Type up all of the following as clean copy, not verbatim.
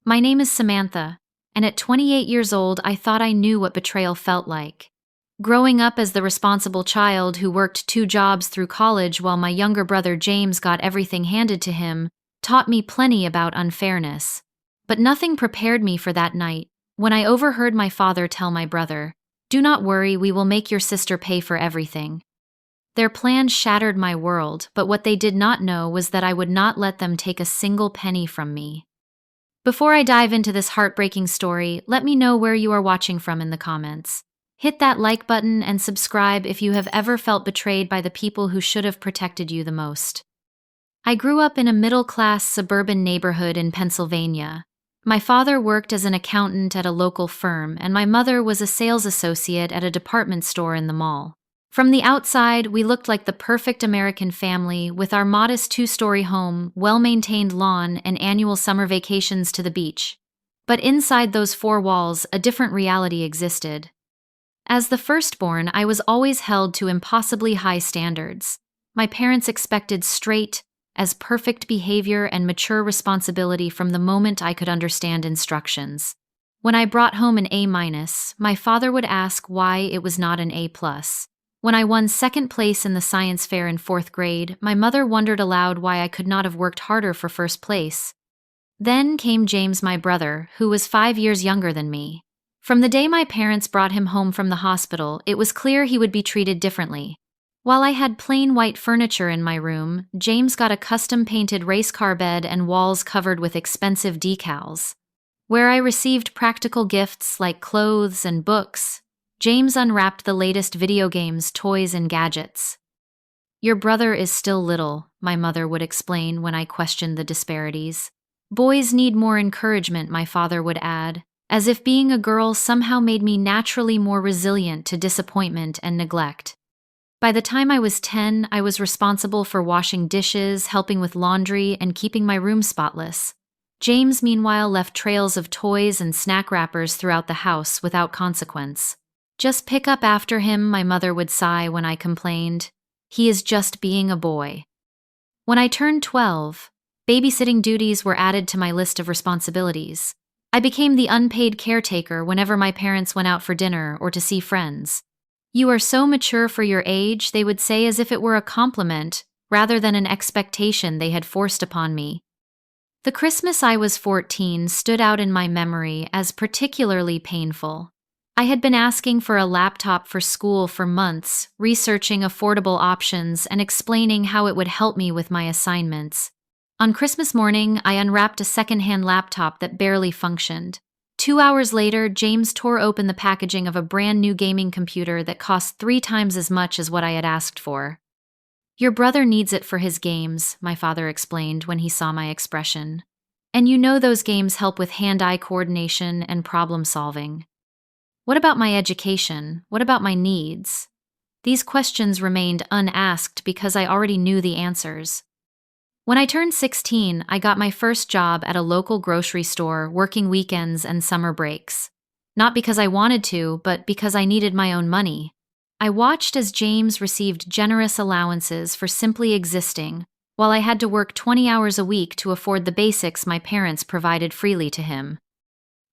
My name is Samantha, and at 28 years old, I thought I knew what betrayal felt like. Growing up as the responsible child who worked 2 jobs through college while my younger brother James got everything handed to him taught me plenty about unfairness. But nothing prepared me for that night, when I overheard my father tell my brother, "Do not worry, we will make your sister pay for everything." Their plan shattered my world, but what they did not know was that I would not let them take a single penny from me. Before I dive into this heartbreaking story, let me know where you are watching from in the comments. Hit that like button and subscribe if you have ever felt betrayed by the people who should have protected you the most. I grew up in a middle-class suburban neighborhood in Pennsylvania. My father worked as an accountant at a local firm, and my mother was a sales associate at a department store in the mall. From the outside, we looked like the perfect American family with our modest 2-story home, well-maintained lawn, and annual summer vacations to the beach. But inside those 4 walls, a different reality existed. As the firstborn, I was always held to impossibly high standards. My parents expected straight, as perfect behavior and mature responsibility from the moment I could understand instructions. When I brought home an A-, my father would ask why it was not an A+. When I won second place in the science fair in 4th grade, my mother wondered aloud why I could not have worked harder for first place. Then came James, my brother, who was 5 years younger than me. From the day my parents brought him home from the hospital, it was clear he would be treated differently. While I had plain white furniture in my room, James got a custom-painted race car bed and walls covered with expensive decals. Where I received practical gifts like clothes and books, James unwrapped the latest video games, toys, and gadgets. "Your brother is still little," my mother would explain when I questioned the disparities. "Boys need more encouragement," my father would add, as if being a girl somehow made me naturally more resilient to disappointment and neglect. By the time I was 10, I was responsible for washing dishes, helping with laundry, and keeping my room spotless. James, meanwhile, left trails of toys and snack wrappers throughout the house without consequence. "Just pick up after him," my mother would sigh when I complained. "He is just being a boy." When I turned 12, babysitting duties were added to my list of responsibilities. I became the unpaid caretaker whenever my parents went out for dinner or to see friends. "You are so mature for your age," they would say as if it were a compliment, rather than an expectation they had forced upon me. The Christmas I was 14 stood out in my memory as particularly painful. I had been asking for a laptop for school for months, researching affordable options and explaining how it would help me with my assignments. On Christmas morning, I unwrapped a second-hand laptop that barely functioned. 2 hours later, James tore open the packaging of a brand new gaming computer that cost 3 times as much as what I had asked for. "Your brother needs it for his games," my father explained when he saw my expression. "And you know those games help with hand-eye coordination and problem-solving." What about my education? What about my needs? These questions remained unasked because I already knew the answers. When I turned 16, I got my first job at a local grocery store, working weekends and summer breaks. Not because I wanted to, but because I needed my own money. I watched as James received generous allowances for simply existing, while I had to work 20 hours a week to afford the basics my parents provided freely to him.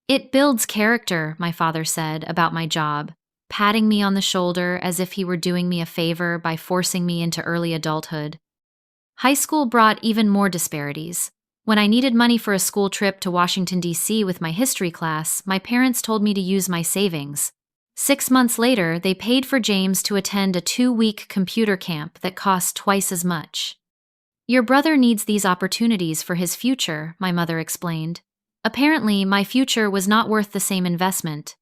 "It builds character," my father said about my job, patting me on the shoulder as if he were doing me a favor by forcing me into early adulthood. High school brought even more disparities. When I needed money for a school trip to Washington, D.C. with my history class, my parents told me to use my savings. 6 months later, they paid for James to attend a 2-week computer camp that cost twice as much. "Your brother needs these opportunities for his future," my mother explained. Apparently, my future was not worth the same investment.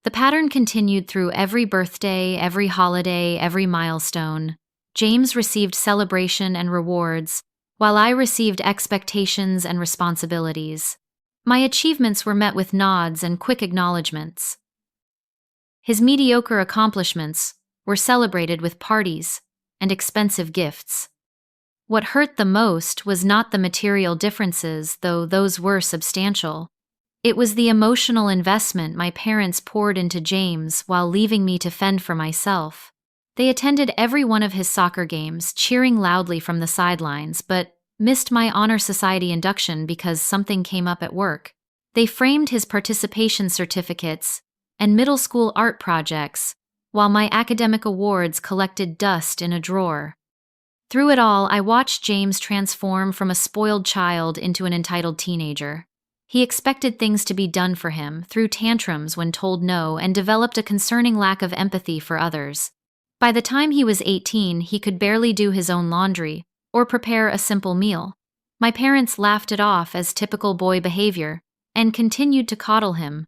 The pattern continued through every birthday, every holiday, every milestone. James received celebration and rewards, while I received expectations and responsibilities. My achievements were met with nods and quick acknowledgments. His mediocre accomplishments were celebrated with parties and expensive gifts. What hurt the most was not the material differences, though those were substantial. It was the emotional investment my parents poured into James while leaving me to fend for myself. They attended every one of his soccer games, cheering loudly from the sidelines, but missed my honor society induction because something came up at work. They framed his participation certificates and middle school art projects, while my academic awards collected dust in a drawer. Through it all, I watched James transform from a spoiled child into an entitled teenager. He expected things to be done for him, threw tantrums when told no, and developed a concerning lack of empathy for others. By the time he was 18, he could barely do his own laundry or prepare a simple meal. My parents laughed it off as typical boy behavior and continued to coddle him.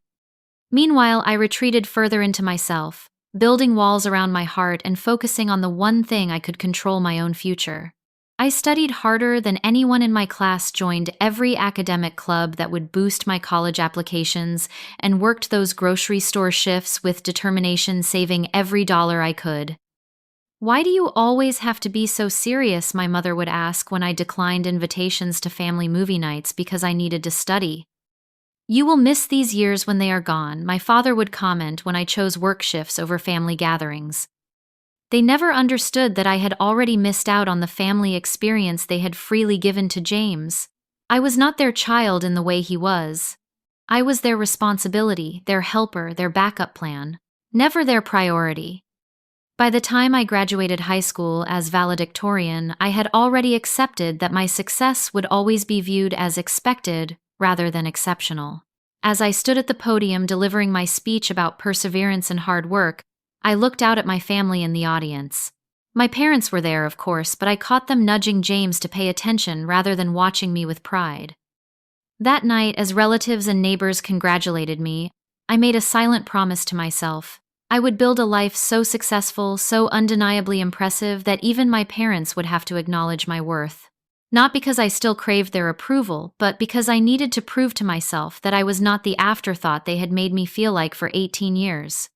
Meanwhile, I retreated further into myself, building walls around my heart and focusing on the one thing I could control: my own future. I studied harder than anyone in my class, joined every academic club that would boost my college applications, and worked those grocery store shifts with determination, saving every dollar I could. "Why do you always have to be so serious?" my mother would ask when I declined invitations to family movie nights because I needed to study. "You will miss these years when they are gone," my father would comment when I chose work shifts over family gatherings. They never understood that I had already missed out on the family experience they had freely given to James. I was not their child in the way he was. I was their responsibility, their helper, their backup plan, never their priority. By the time I graduated high school as valedictorian, I had already accepted that my success would always be viewed as expected rather than exceptional. As I stood at the podium delivering my speech about perseverance and hard work, I looked out at my family in the audience. My parents were there, of course, but I caught them nudging James to pay attention rather than watching me with pride. That night, as relatives and neighbors congratulated me, I made a silent promise to myself. I would build a life so successful, so undeniably impressive, that even my parents would have to acknowledge my worth. Not because I still craved their approval, but because I needed to prove to myself that I was not the afterthought they had made me feel like for 18 years.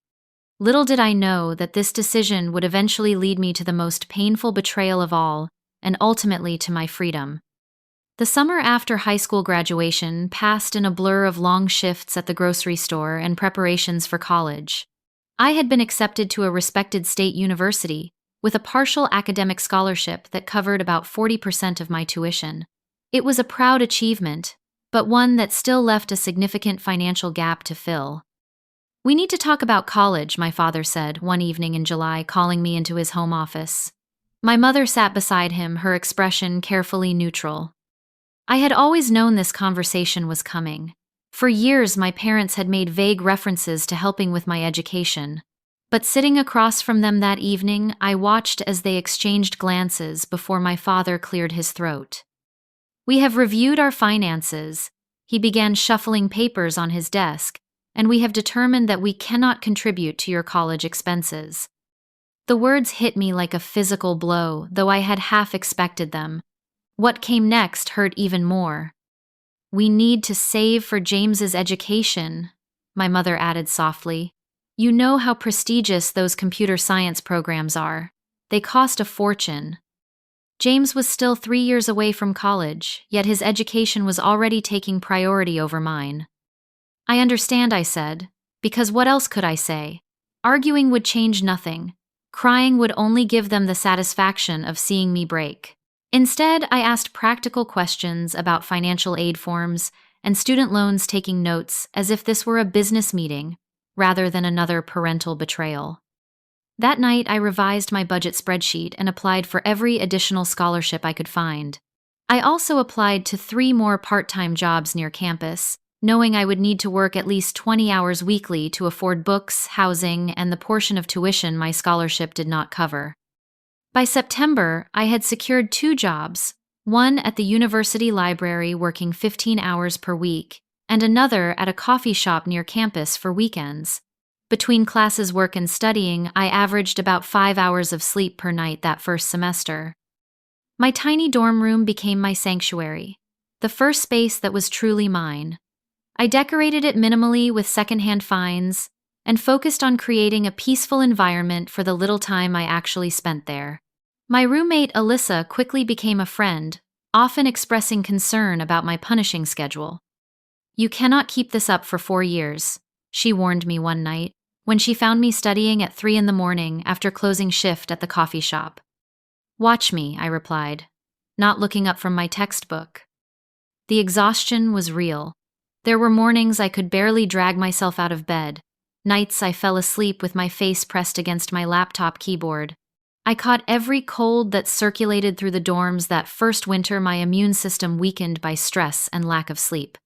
Little did I know that this decision would eventually lead me to the most painful betrayal of all, and ultimately to my freedom. The summer after high school graduation passed in a blur of long shifts at the grocery store and preparations for college. I had been accepted to a respected state university, with a partial academic scholarship that covered about 40% of my tuition. It was a proud achievement, but one that still left a significant financial gap to fill. "We need to talk about college," my father said one evening in July, calling me into his home office. My mother sat beside him, her expression carefully neutral. I had always known this conversation was coming. For years, my parents had made vague references to helping with my education. But sitting across from them that evening, I watched as they exchanged glances before my father cleared his throat. "We have reviewed our finances." He began shuffling papers on his desk, "and we have determined that we cannot contribute to your college expenses." The words hit me like a physical blow, though I had half expected them. What came next hurt even more. "We need to save for James's education," my mother added softly. "You know how prestigious those computer science programs are. They cost a fortune." James was still 3 years away from college, yet his education was already taking priority over mine. "I understand," I said, because what else could I say? Arguing would change nothing. Crying would only give them the satisfaction of seeing me break. Instead, I asked practical questions about financial aid forms and student loans, taking notes as if this were a business meeting rather than another parental betrayal. That night, I revised my budget spreadsheet and applied for every additional scholarship I could find. I also applied to 3 more part-time jobs near campus, knowing I would need to work at least 20 hours weekly to afford books, housing, and the portion of tuition my scholarship did not cover. By September, I had secured 2 jobs, one at the university library working 15 hours per week, and another at a coffee shop near campus for weekends. Between classes, work, and studying, I averaged about 5 hours of sleep per night that first semester. My tiny dorm room became my sanctuary, the first space that was truly mine. I decorated it minimally with secondhand finds and focused on creating a peaceful environment for the little time I actually spent there. My roommate Alyssa quickly became a friend, often expressing concern about my punishing schedule. "You cannot keep this up for 4 years, she warned me one night, when she found me studying at 3 in the morning after closing shift at the coffee shop. "Watch me," I replied, not looking up from my textbook. The exhaustion was real. There were mornings I could barely drag myself out of bed, nights I fell asleep with my face pressed against my laptop keyboard. I caught every cold that circulated through the dorms that first winter my immune system weakened by stress and lack of sleep.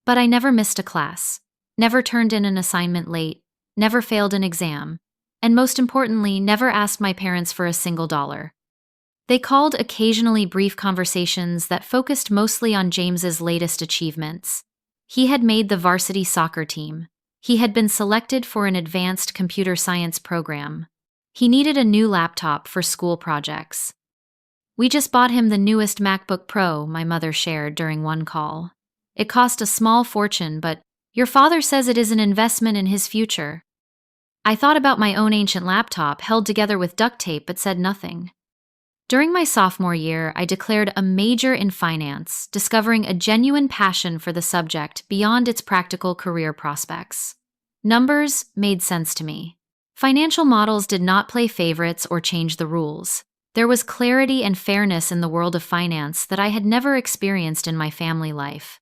But I never missed a class, never turned in an assignment late, never failed an exam, and most importantly, never asked my parents for a single dollar. They called occasionally brief conversations that focused mostly on James's latest achievements. He had made the varsity soccer team. He had been selected for an advanced computer science program. He needed a new laptop for school projects. "We just bought him the newest MacBook Pro," my mother shared during one call. "It cost a small fortune, but your father says it is an investment in his future." I thought about my own ancient laptop held together with duct tape but said nothing. During my sophomore year, I declared a major in finance, discovering a genuine passion for the subject beyond its practical career prospects. Numbers made sense to me. Financial models did not play favorites or change the rules. There was clarity and fairness in the world of finance that I had never experienced in my family life.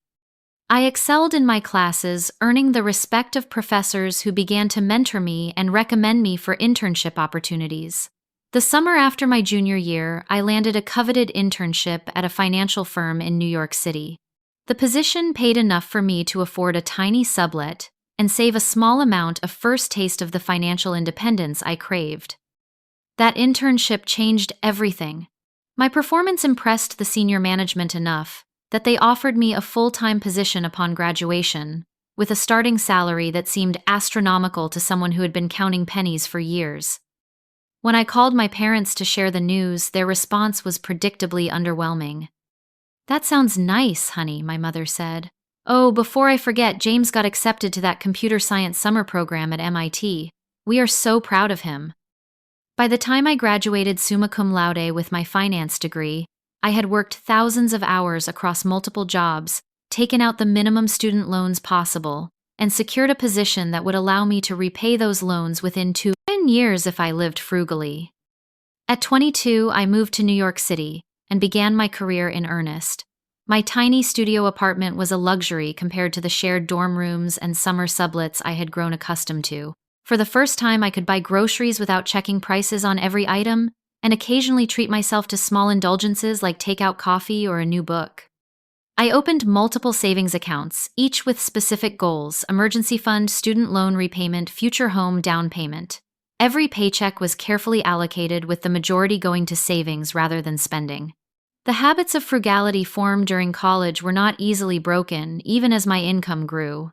I excelled in my classes, earning the respect of professors who began to mentor me and recommend me for internship opportunities. The summer after my junior year, I landed a coveted internship at a financial firm in New York City. The position paid enough for me to afford a tiny sublet and save a small amount of first taste of the financial independence I craved. That internship changed everything. My performance impressed the senior management enough that they offered me a full-time position upon graduation, with a starting salary that seemed astronomical to someone who had been counting pennies for years. When I called my parents to share the news, their response was predictably underwhelming. "That sounds nice, honey," my mother said. "Oh, before I forget, James got accepted to that computer science summer program at MIT. We are so proud of him." By the time I graduated summa cum laude with my finance degree, I had worked thousands of hours across multiple jobs, taken out the minimum student loans possible, and secured a position that would allow me to repay those loans within 2 years if I lived frugally. At 22, I moved to New York City and began my career in earnest. My tiny studio apartment was a luxury compared to the shared dorm rooms and summer sublets I had grown accustomed to. For the first time, I could buy groceries without checking prices on every item, and occasionally treat myself to small indulgences like takeout coffee or a new book. I opened multiple savings accounts, each with specific goals: emergency fund, student loan repayment, future home down payment. Every paycheck was carefully allocated, with the majority going to savings rather than spending. The habits of frugality formed during college were not easily broken, even as my income grew.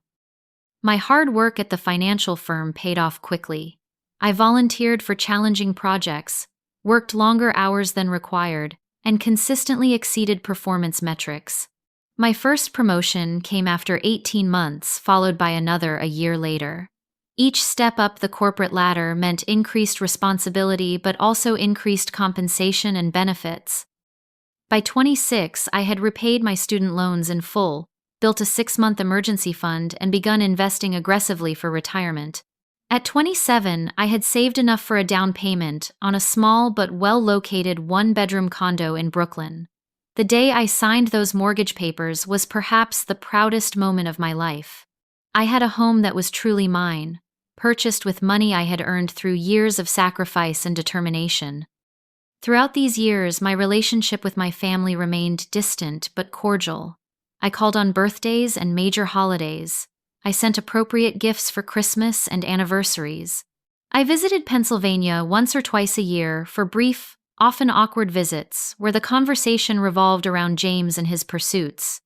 My hard work at the financial firm paid off quickly. I volunteered for challenging projects, worked longer hours than required, and consistently exceeded performance metrics. My first promotion came after 18 months, followed by another a year later. Each step up the corporate ladder meant increased responsibility but also increased compensation and benefits. By 26, I had repaid my student loans in full, built a 6-month emergency fund, and begun investing aggressively for retirement. At 27, I had saved enough for a down payment on a small but well-located one-bedroom condo in Brooklyn. The day I signed those mortgage papers was perhaps the proudest moment of my life. I had a home that was truly mine, purchased with money I had earned through years of sacrifice and determination. Throughout these years, my relationship with my family remained distant but cordial. I called on birthdays and major holidays. I sent appropriate gifts for Christmas and anniversaries. I visited Pennsylvania once or twice a year for brief, often awkward visits where the conversation revolved around James and his pursuits.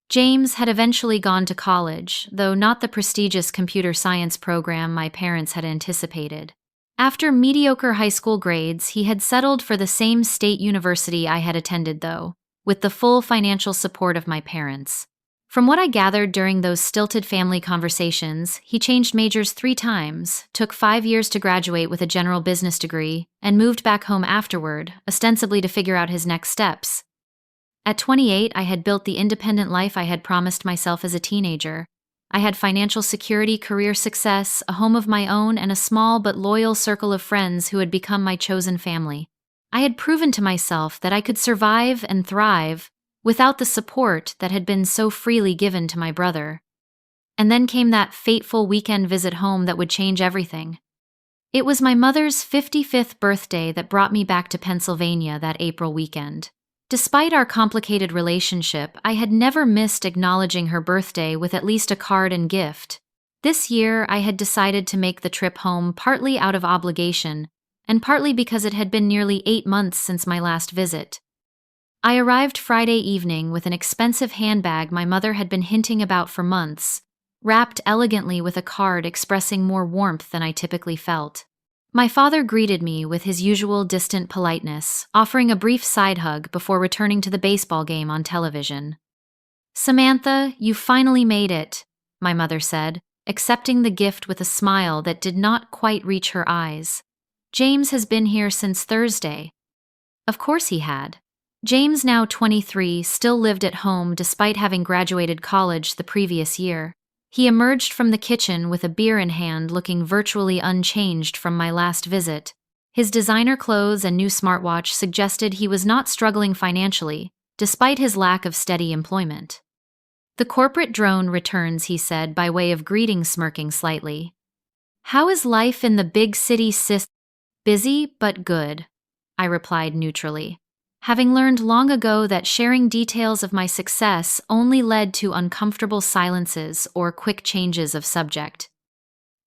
James had eventually gone to college, though not the prestigious computer science program my parents had anticipated. After mediocre high school grades, he had settled for the same state university I had attended, though, with the full financial support of my parents. From what I gathered during those stilted family conversations, he changed majors 3 times, took 5 years to graduate with a general business degree, and moved back home afterward, ostensibly to figure out his next steps. At 28, I had built the independent life I had promised myself as a teenager. I had financial security, career success, a home of my own, and a small but loyal circle of friends who had become my chosen family. I had proven to myself that I could survive and thrive, without the support that had been so freely given to my brother. And then came that fateful weekend visit home that would change everything. It was my mother's 55th birthday that brought me back to Pennsylvania that April weekend. Despite our complicated relationship, I had never missed acknowledging her birthday with at least a card and gift. This year, I had decided to make the trip home partly out of obligation, and partly because it had been nearly 8 months since my last visit. I arrived Friday evening with an expensive handbag my mother had been hinting about for months, wrapped elegantly with a card expressing more warmth than I typically felt. My father greeted me with his usual distant politeness, offering a brief side hug before returning to the baseball game on television. "Samantha, you finally made it," my mother said, accepting the gift with a smile that did not quite reach her eyes. "James has been here since Thursday." Of course he had. James, now 23, still lived at home despite having graduated college the previous year. He emerged from the kitchen with a beer in hand, looking virtually unchanged from my last visit. His designer clothes and new smartwatch suggested he was not struggling financially, despite his lack of steady employment. "The corporate drone returns," he said, by way of greeting, smirking slightly. "How is life in the big city, sis?" "Busy, but good," I replied neutrally, having learned long ago that sharing details of my success only led to uncomfortable silences or quick changes of subject.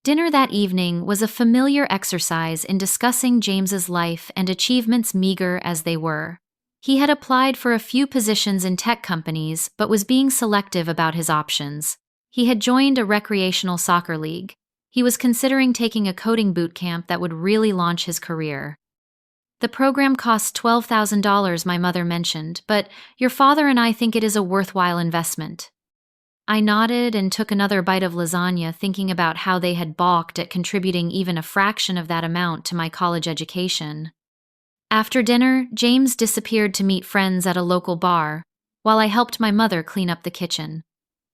Dinner that evening was a familiar exercise in discussing James's life and achievements, meager as they were. He had applied for a few positions in tech companies but was being selective about his options. He had joined a recreational soccer league. He was considering taking a coding boot camp that would really launch his career. "The program costs $12,000, my mother mentioned, but your father and I think it is a worthwhile investment." I nodded and took another bite of lasagna, thinking about how they had balked at contributing even a fraction of that amount to my college education. After dinner, James disappeared to meet friends at a local bar, while I helped my mother clean up the kitchen.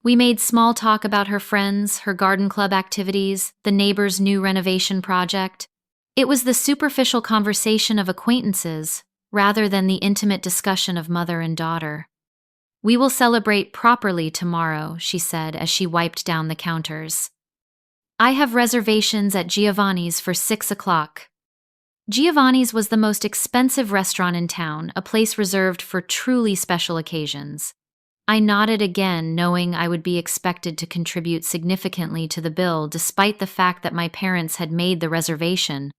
We made small talk about her friends, her garden club activities, the neighbor's new renovation project. It was the superficial conversation of acquaintances, rather than the intimate discussion of mother and daughter. "We will celebrate properly tomorrow," she said as she wiped down the counters. "I have reservations at Giovanni's for 6 o'clock. Giovanni's was the most expensive restaurant in town, a place reserved for truly special occasions. I nodded again, knowing I would be expected to contribute significantly to the bill despite the fact that my parents had made the reservation.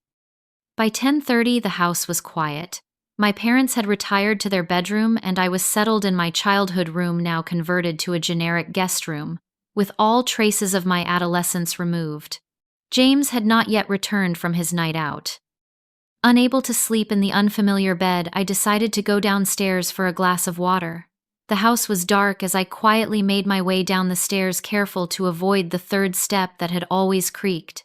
By 10:30, the house was quiet. My parents had retired to their bedroom, and I was settled in my childhood room, now converted to a generic guest room, with all traces of my adolescence removed. James had not yet returned from his night out. Unable to sleep in the unfamiliar bed, I decided to go downstairs for a glass of water. The house was dark as I quietly made my way down the stairs, careful to avoid the third step that had always creaked.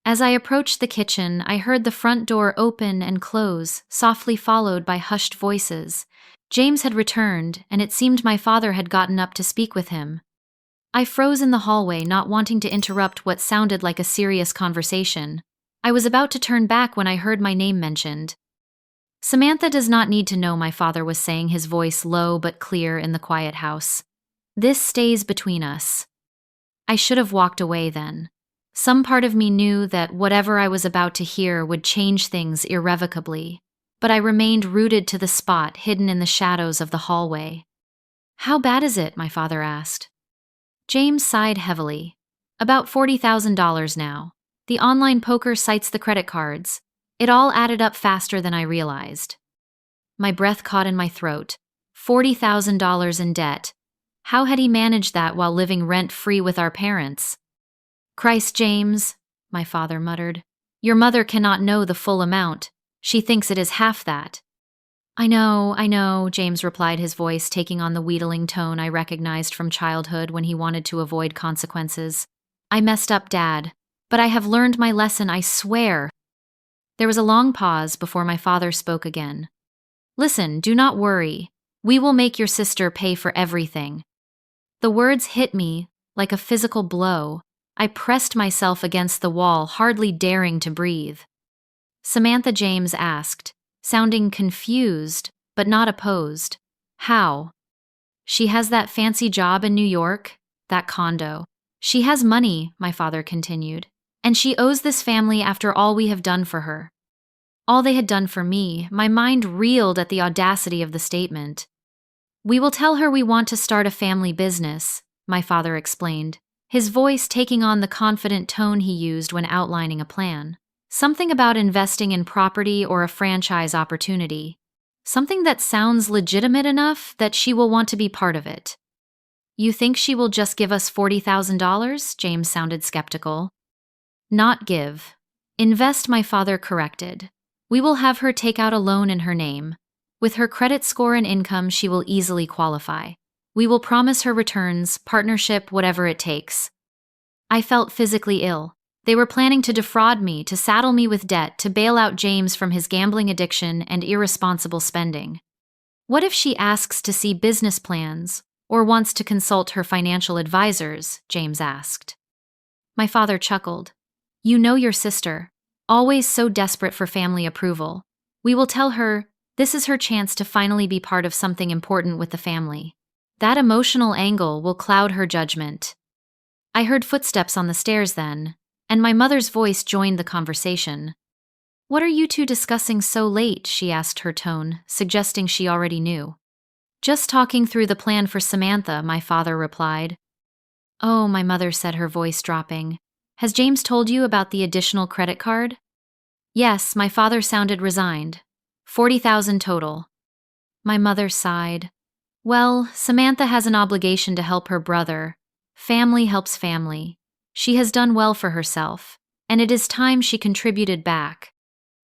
As I approached the kitchen, I heard the front door open and close, softly followed by hushed voices. James had returned, and it seemed my father had gotten up to speak with him. I froze in the hallway, not wanting to interrupt what sounded like a serious conversation. I was about to turn back when I heard my name mentioned. "Samantha does not need to know," my father was saying, his voice low but clear in the quiet house. "This stays between us." I should have walked away then. Some part of me knew that whatever I was about to hear would change things irrevocably, but I remained rooted to the spot hidden in the shadows of the hallway. "How bad is it?" my father asked. James sighed heavily. "About $40,000 now. The online poker cites the credit cards. It all added up faster than I realized." My breath caught in my throat. $40,000 in debt. How had he managed that while living rent-free with our parents? "Christ, James," my father muttered. "Your mother cannot know the full amount. She thinks it is half that." I know," James replied, his voice taking on the wheedling tone I recognized from childhood when he wanted to avoid consequences. "I messed up, Dad. But I have learned my lesson, I swear." There was a long pause before my father spoke again. "Listen, do not worry. We will make your sister pay for everything." The words hit me like a physical blow. I pressed myself against the wall, hardly daring to breathe. Samantha, James asked, sounding confused but not opposed. "How?" She has that fancy job in New York, that condo. She has money, my father continued, and she owes this family after all we have done for her. All they had done for me, my mind reeled at the audacity of the statement. We will tell her we want to start a family business, my father explained, his voice taking on the confident tone he used when outlining a plan. Something about investing in property or a franchise opportunity. Something that sounds legitimate enough that she will want to be part of it. You think she will just give us $40,000? James sounded skeptical. Not give. Invest, my father corrected. We will have her take out a loan in her name. With her credit score and income, she will easily qualify. We will promise her returns, partnership, whatever it takes. I felt physically ill. They were planning to defraud me, to saddle me with debt, to bail out James from his gambling addiction and irresponsible spending. What if she asks to see business plans, or wants to consult her financial advisors? James asked. My father chuckled. You know your sister, always so desperate for family approval. We will tell her this is her chance to finally be part of something important with the family. That emotional angle will cloud her judgment. I heard footsteps on the stairs then, and my mother's voice joined the conversation. What are you two discussing so late? She asked, her tone suggesting she already knew. Just talking through the plan for Samantha, my father replied. Oh, my mother said, her voice dropping. Has James told you about the additional credit card? Yes, my father sounded resigned. 40,000 total. My mother sighed. Well, Samantha has an obligation to help her brother. Family helps family. She has done well for herself, and it is time she contributed back.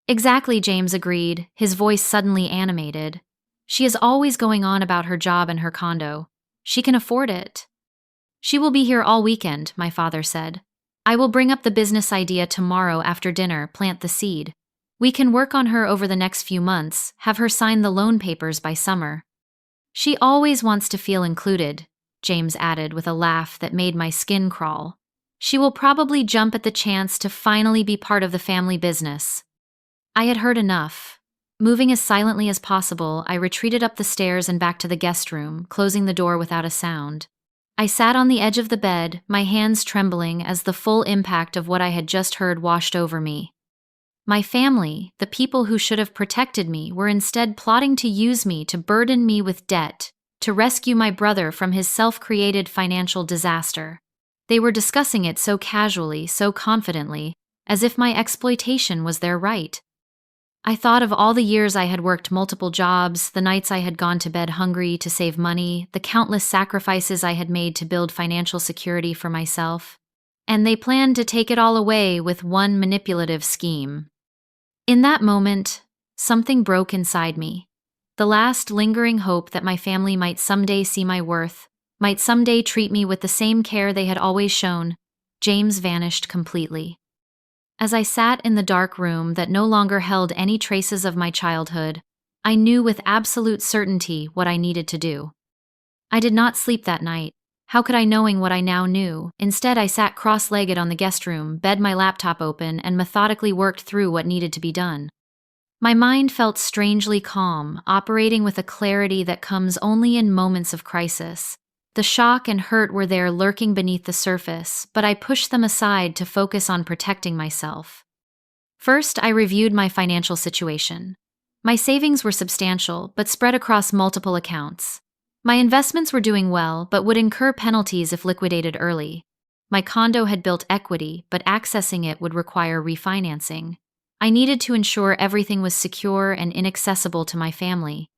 Exactly, James agreed, his voice suddenly animated. She is always going on about her job and her condo. She can afford it. She will be here all weekend, my father said. I will bring up the business idea tomorrow after dinner, plant the seed. We can work on her over the next few months, have her sign the loan papers by summer. She always wants to feel included, James added with a laugh that made my skin crawl. She will probably jump at the chance to finally be part of the family business. I had heard enough. Moving as silently as possible, I retreated up the stairs and back to the guest room, closing the door without a sound. I sat on the edge of the bed, my hands trembling as the full impact of what I had just heard washed over me. My family, the people who should have protected me, were instead plotting to use me to burden me with debt, to rescue my brother from his self-created financial disaster. They were discussing it so casually, so confidently, as if my exploitation was their right. I thought of all the years I had worked multiple jobs, the nights I had gone to bed hungry to save money, the countless sacrifices I had made to build financial security for myself. And they planned to take it all away with one manipulative scheme. In that moment, something broke inside me. The last lingering hope that my family might someday see my worth, might someday treat me with the same care they had always shown, James vanished completely. As I sat in the dark room that no longer held any traces of my childhood, I knew with absolute certainty what I needed to do. I did not sleep that night. How could I, knowing what I now knew? Instead, I sat cross-legged on the guest room bed, my laptop open, and methodically worked through what needed to be done. My mind felt strangely calm, operating with a clarity that comes only in moments of crisis. The shock and hurt were there lurking beneath the surface, but I pushed them aside to focus on protecting myself. First, I reviewed my financial situation. My savings were substantial, but spread across multiple accounts. My investments were doing well, but would incur penalties if liquidated early. My condo had built equity, but accessing it would require refinancing. I needed to ensure everything was secure and inaccessible to my family.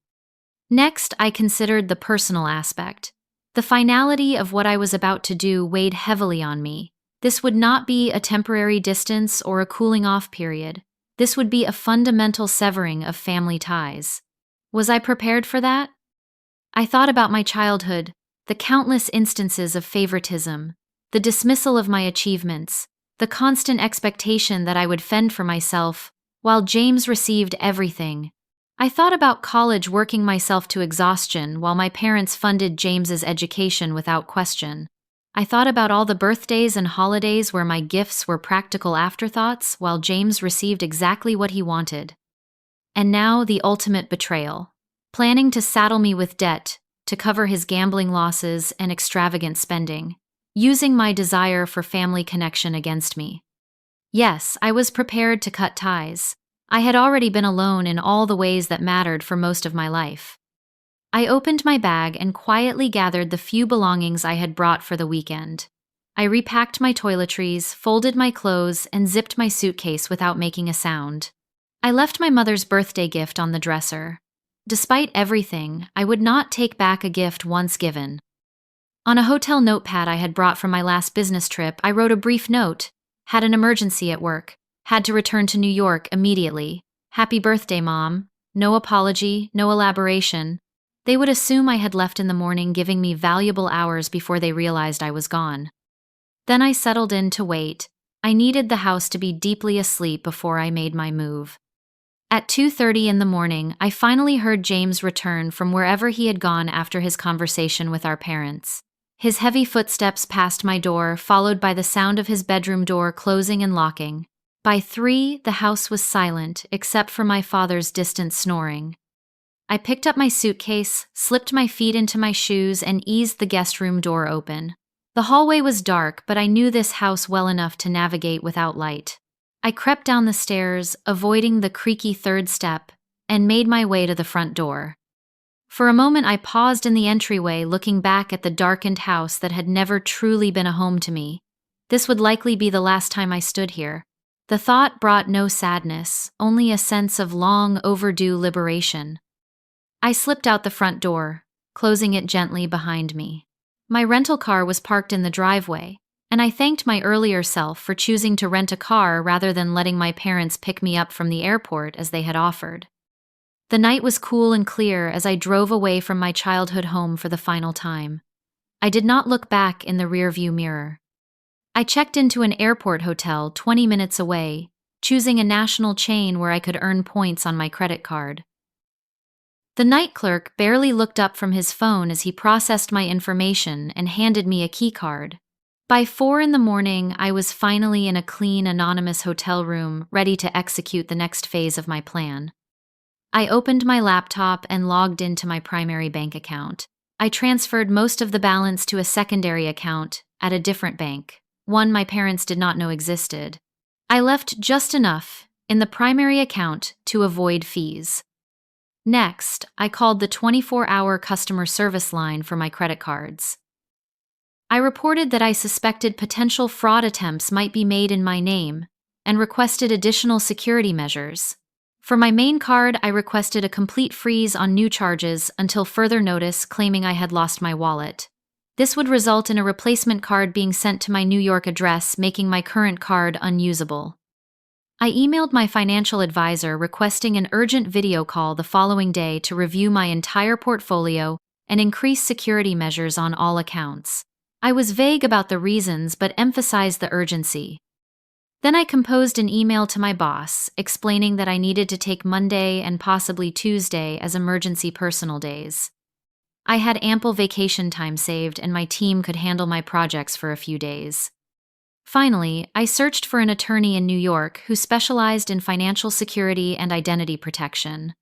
Next, I considered the personal aspect. The finality of what I was about to do weighed heavily on me. This would not be a temporary distance or a cooling-off period. This would be a fundamental severing of family ties. Was I prepared for that? I thought about my childhood, the countless instances of favoritism, the dismissal of my achievements, the constant expectation that I would fend for myself, while James received everything. I thought about college, working myself to exhaustion while my parents funded James's education without question. I thought about all the birthdays and holidays where my gifts were practical afterthoughts while James received exactly what he wanted. And now the ultimate betrayal. Planning to saddle me with debt, to cover his gambling losses and extravagant spending, using my desire for family connection against me. Yes, I was prepared to cut ties. I had already been alone in all the ways that mattered for most of my life. I opened my bag and quietly gathered the few belongings I had brought for the weekend. I repacked my toiletries, folded my clothes, and zipped my suitcase without making a sound. I left my mother's birthday gift on the dresser. Despite everything, I would not take back a gift once given. On a hotel notepad I had brought from my last business trip, I wrote a brief note. Had an emergency at work. Had to return to New York immediately. Happy birthday, Mom. No apology, no elaboration. They would assume I had left in the morning, giving me valuable hours before they realized I was gone. Then I settled in to wait. I needed the house to be deeply asleep before I made my move. At 2:30 in the morning, I finally heard James return from wherever he had gone after his conversation with our parents. His heavy footsteps passed my door, followed by the sound of his bedroom door closing and locking. By 3, the house was silent, except for my father's distant snoring. I picked up my suitcase, slipped my feet into my shoes, and eased the guest room door open. The hallway was dark, but I knew this house well enough to navigate without light. I crept down the stairs, avoiding the creaky third step, and made my way to the front door. For a moment I paused in the entryway, looking back at the darkened house that had never truly been a home to me. This would likely be the last time I stood here. The thought brought no sadness, only a sense of long overdue liberation. I slipped out the front door, closing it gently behind me. My rental car was parked in the driveway, and I thanked my earlier self for choosing to rent a car rather than letting my parents pick me up from the airport as they had offered. The night was cool and clear as I drove away from my childhood home for the final time. I did not look back in the rearview mirror. I checked into an airport hotel 20 minutes away, choosing a national chain where I could earn points on my credit card. The night clerk barely looked up from his phone as he processed my information and handed me a key card. By 4 in the morning, I was finally in a clean, anonymous hotel room, ready to execute the next phase of my plan. I opened my laptop and logged into my primary bank account. I transferred most of the balance to a secondary account at a different bank, one my parents did not know existed. I left just enough in the primary account to avoid fees. Next, I called the 24-hour customer service line for my credit cards. I reported that I suspected potential fraud attempts might be made in my name and requested additional security measures. For my main card, I requested a complete freeze on new charges until further notice, claiming I had lost my wallet. This would result in a replacement card being sent to my New York address, making my current card unusable. I emailed my financial advisor requesting an urgent video call the following day to review my entire portfolio and increase security measures on all accounts. I was vague about the reasons but emphasized the urgency. Then I composed an email to my boss, explaining that I needed to take Monday and possibly Tuesday as emergency personal days. I had ample vacation time saved and my team could handle my projects for a few days. Finally, I searched for an attorney in New York who specialized in financial security and identity protection.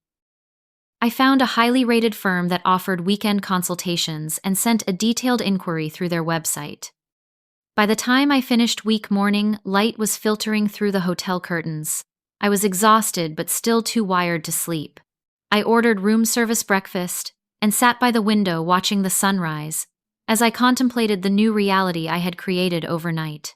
I found a highly rated firm that offered weekend consultations and sent a detailed inquiry through their website. By the time I finished week morning, light was filtering through the hotel curtains. I was exhausted but still too wired to sleep. I ordered room service breakfast and sat by the window watching the sunrise as I contemplated the new reality I had created overnight.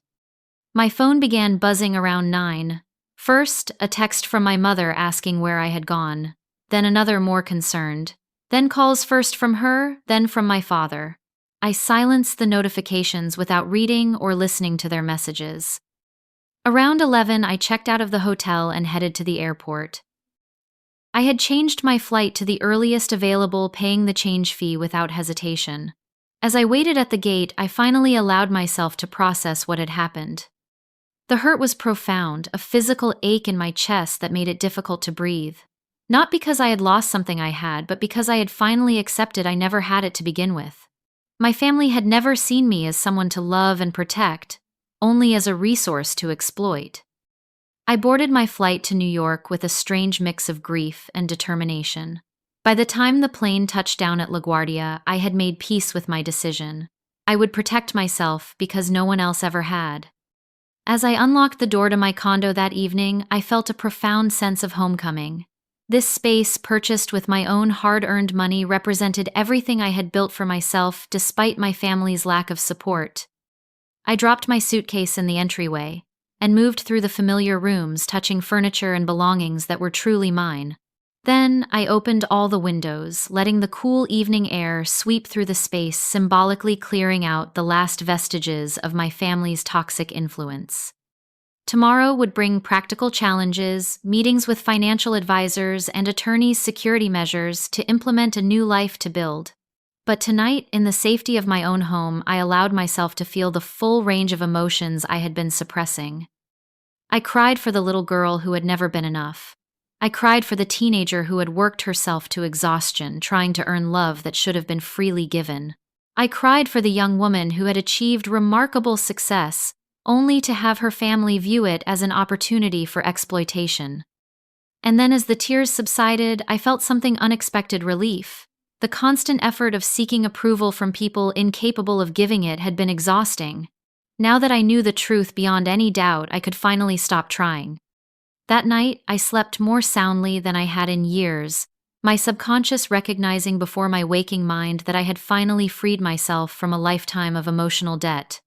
My phone began buzzing around 9. First, a text from my mother asking where I had gone, then another more concerned, then calls first from her, then from my father. I silenced the notifications without reading or listening to their messages. Around 11, I checked out of the hotel and headed to the airport. I had changed my flight to the earliest available, paying the change fee without hesitation. As I waited at the gate, I finally allowed myself to process what had happened. The hurt was profound, a physical ache in my chest that made it difficult to breathe. Not because I had lost something I had, but because I had finally accepted I never had it to begin with. My family had never seen me as someone to love and protect, only as a resource to exploit. I boarded my flight to New York with a strange mix of grief and determination. By the time the plane touched down at LaGuardia, I had made peace with my decision. I would protect myself because no one else ever had. As I unlocked the door to my condo that evening, I felt a profound sense of homecoming. This space, purchased with my own hard-earned money, represented everything I had built for myself despite my family's lack of support. I dropped my suitcase in the entryway and moved through the familiar rooms, touching furniture and belongings that were truly mine. Then I opened all the windows, letting the cool evening air sweep through the space, symbolically clearing out the last vestiges of my family's toxic influence. Tomorrow would bring practical challenges, meetings with financial advisors, and attorneys' security measures to implement a new life to build. But tonight, in the safety of my own home, I allowed myself to feel the full range of emotions I had been suppressing. I cried for the little girl who had never been enough. I cried for the teenager who had worked herself to exhaustion, trying to earn love that should have been freely given. I cried for the young woman who had achieved remarkable success, only to have her family view it as an opportunity for exploitation. And then as the tears subsided, I felt something unexpected: relief. The constant effort of seeking approval from people incapable of giving it had been exhausting. Now that I knew the truth beyond any doubt, I could finally stop trying. That night, I slept more soundly than I had in years, my subconscious recognizing before my waking mind that I had finally freed myself from a lifetime of emotional debt.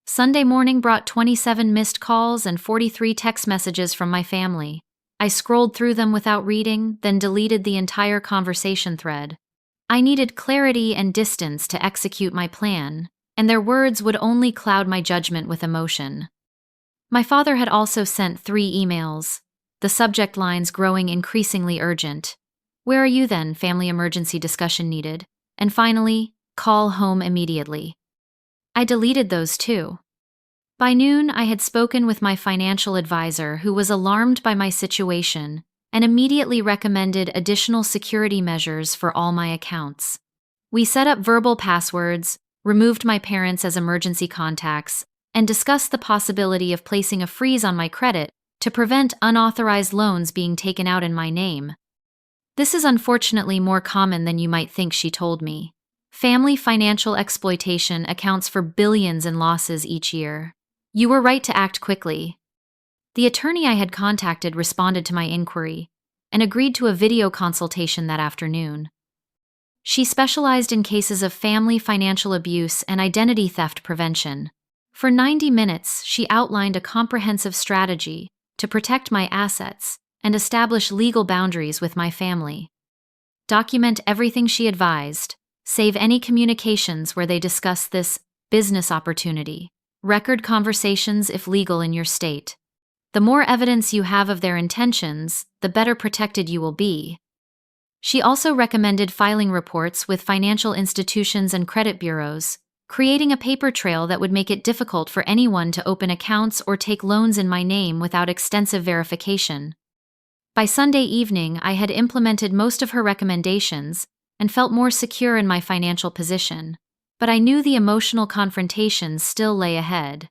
Sunday morning brought 27 missed calls and 43 text messages from my family. I scrolled through them without reading, then deleted the entire conversation thread. I needed clarity and distance to execute my plan, and their words would only cloud my judgment with emotion. My father had also sent 3 emails, the subject lines growing increasingly urgent. "Where are you then? Family emergency discussion needed." And finally, "Call home immediately." I deleted those too. By noon, I had spoken with my financial advisor, who was alarmed by my situation and immediately recommended additional security measures for all my accounts. We set up verbal passwords, removed my parents as emergency contacts, and discussed the possibility of placing a freeze on my credit to prevent unauthorized loans being taken out in my name. "This is unfortunately more common than you might think," she told me. "Family financial exploitation accounts for billions in losses each year. You were right to act quickly." The attorney I had contacted responded to my inquiry and agreed to a video consultation that afternoon. She specialized in cases of family financial abuse and identity theft prevention. For 90 minutes, she outlined a comprehensive strategy to protect my assets and establish legal boundaries with my family. Document everything she advised, save any communications where they discuss this business opportunity. Record conversations if legal in your state. The more evidence you have of their intentions, the better protected you will be. She also recommended filing reports with financial institutions and credit bureaus, creating a paper trail that would make it difficult for anyone to open accounts or take loans in my name without extensive verification. By Sunday evening, I had implemented most of her recommendations and felt more secure in my financial position, but I knew the emotional confrontations still lay ahead.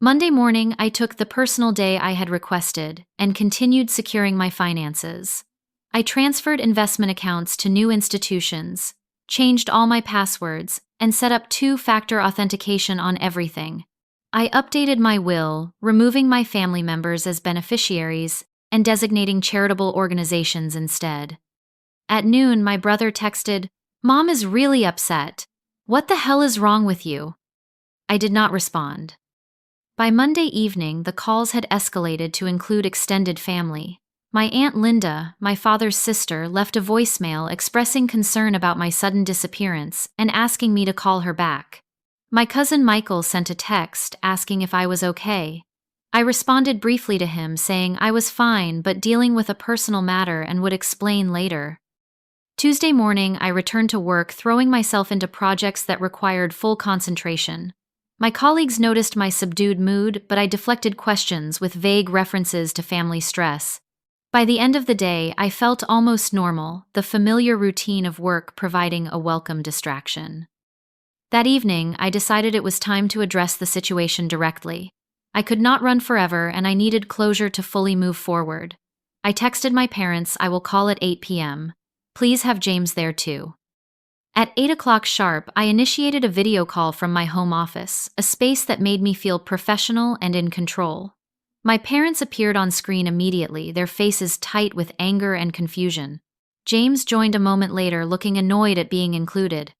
Monday morning, I took the personal day I had requested and continued securing my finances. I transferred investment accounts to new institutions, changed all my passwords, and set up 2-factor authentication on everything. I updated my will, removing my family members as beneficiaries and designating charitable organizations instead. At noon, my brother texted, "Mom is really upset. What the hell is wrong with you?" I did not respond. By Monday evening, the calls had escalated to include extended family. My Aunt Linda, my father's sister, left a voicemail expressing concern about my sudden disappearance and asking me to call her back. My cousin Michael sent a text asking if I was okay. I responded briefly to him, saying I was fine but dealing with a personal matter and would explain later. Tuesday morning, I returned to work, throwing myself into projects that required full concentration. My colleagues noticed my subdued mood, but I deflected questions with vague references to family stress. By the end of the day, I felt almost normal, the familiar routine of work providing a welcome distraction. That evening, I decided it was time to address the situation directly. I could not run forever, and I needed closure to fully move forward. I texted my parents, "I will call at 8 p.m. Please have James there too. At 8 o'clock sharp, I initiated a video call from my home office, a space that made me feel professional and in control. My parents appeared on screen immediately, their faces tight with anger and confusion. James joined a moment later, looking annoyed at being included.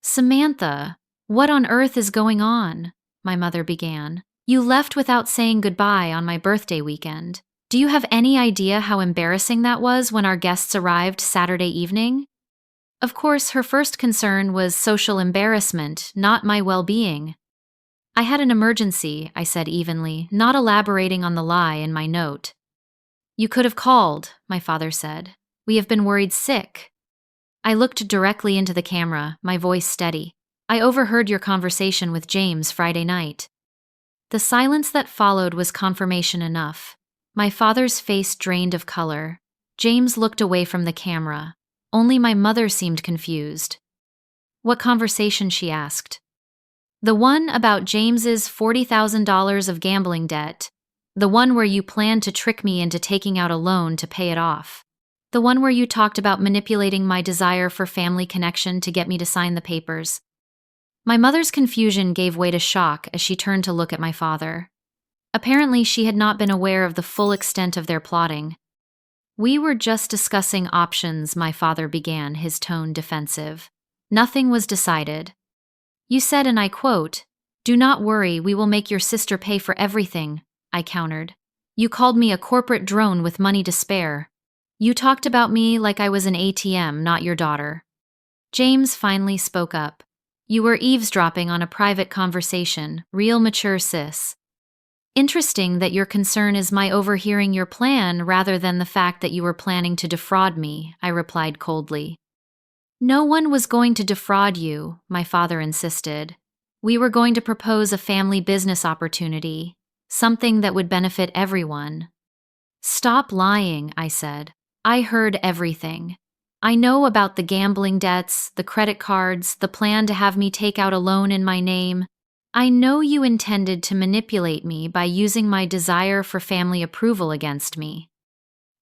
Samantha, what on earth is going on? My mother began. You left without saying goodbye on my birthday weekend. Do you have any idea how embarrassing that was when our guests arrived Saturday evening? Of course, her first concern was social embarrassment, not my well-being. I had an emergency, I said evenly, not elaborating on the lie in my note. You could have called, my father said. We have been worried sick. I looked directly into the camera, my voice steady. I overheard your conversation with James Friday night. The silence that followed was confirmation enough. My father's face drained of color. James looked away from the camera. Only my mother seemed confused. What conversation? She asked. The one about James's $40,000 of gambling debt. The one where you planned to trick me into taking out a loan to pay it off. The one where you talked about manipulating my desire for family connection to get me to sign the papers. My mother's confusion gave way to shock as she turned to look at my father. Apparently, she had not been aware of the full extent of their plotting. We were just discussing options, my father began, his tone defensive. Nothing was decided. You said, and I quote, "Do not worry, we will make your sister pay for everything," I countered. You called me a corporate drone with money to spare. You talked about me like I was an ATM, not your daughter. James finally spoke up. You were eavesdropping on a private conversation, real mature sis. Interesting that your concern is my overhearing your plan rather than the fact that you were planning to defraud me, I replied coldly. No one was going to defraud you, my father insisted. We were going to propose a family business opportunity, something that would benefit everyone. Stop lying, I said. I heard everything. I know about the gambling debts, the credit cards, the plan to have me take out a loan in my name. I know you intended to manipulate me by using my desire for family approval against me.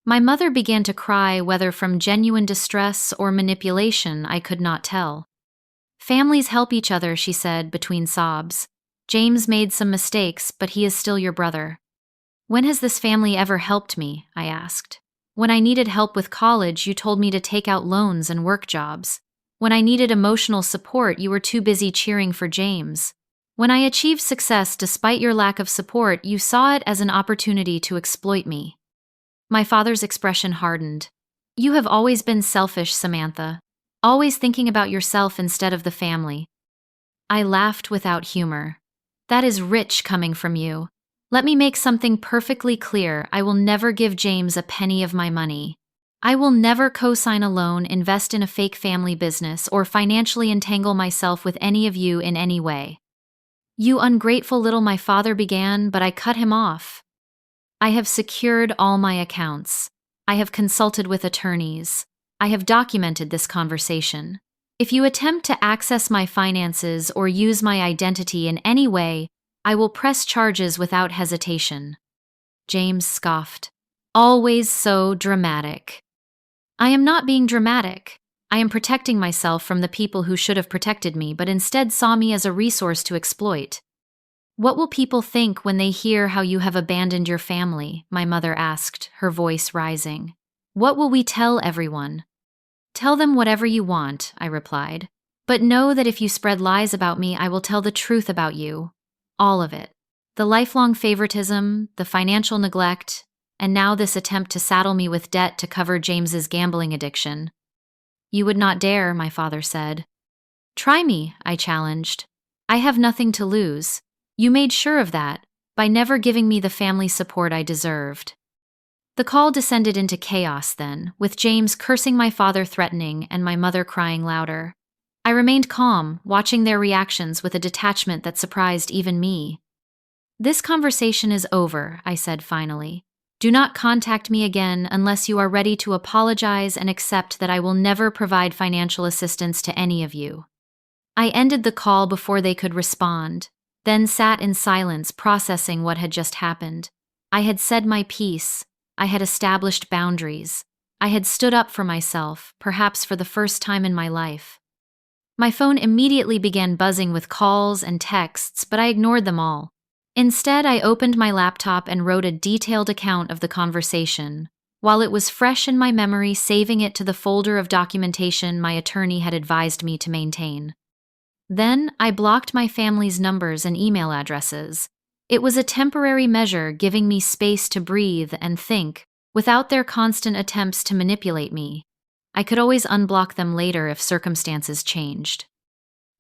My mother began to cry, whether from genuine distress or manipulation, I could not tell. Families help each other, she said between sobs. James made some mistakes, but he is still your brother. When has this family ever helped me? I asked. When I needed help with college, you told me to take out loans and work jobs. When I needed emotional support, you were too busy cheering for James. When I achieved success despite your lack of support, you saw it as an opportunity to exploit me. My father's expression hardened. You have always been selfish, Samantha. Always thinking about yourself instead of the family. I laughed without humor. That is rich coming from you. Let me make something perfectly clear. I will never give James a penny of my money. I will never co-sign a loan, invest in a fake family business, or financially entangle myself with any of you in any way. You ungrateful little, my father began, but I cut him off. I have secured all my accounts. I have consulted with attorneys. I have documented this conversation. If you attempt to access my finances or use my identity in any way, I will press charges without hesitation. James scoffed. Always so dramatic. I am not being dramatic. I am protecting myself from the people who should have protected me, but instead saw me as a resource to exploit. What will people think when they hear how you have abandoned your family? My mother asked, her voice rising. What will we tell everyone? Tell them whatever you want, I replied. But know that if you spread lies about me, I will tell the truth about you. All of it. The lifelong favoritism, the financial neglect, and now this attempt to saddle me with debt to cover James's gambling addiction. You would not dare, my father said. Try me, I challenged. I have nothing to lose. You made sure of that, by never giving me the family support I deserved. The call descended into chaos then, with James cursing my father, threatening, and my mother crying louder. I remained calm, watching their reactions with a detachment that surprised even me. This conversation is over, I said finally. Do not contact me again unless you are ready to apologize and accept that I will never provide financial assistance to any of you. I ended the call before they could respond, then sat in silence processing what had just happened. I had said my piece. I had established boundaries. I had stood up for myself, perhaps for the first time in my life. My phone immediately began buzzing with calls and texts, but I ignored them all. Instead, I opened my laptop and wrote a detailed account of the conversation, while it was fresh in my memory, saving it to the folder of documentation my attorney had advised me to maintain. Then, I blocked my family's numbers and email addresses. It was a temporary measure, giving me space to breathe and think, without their constant attempts to manipulate me. I could always unblock them later if circumstances changed.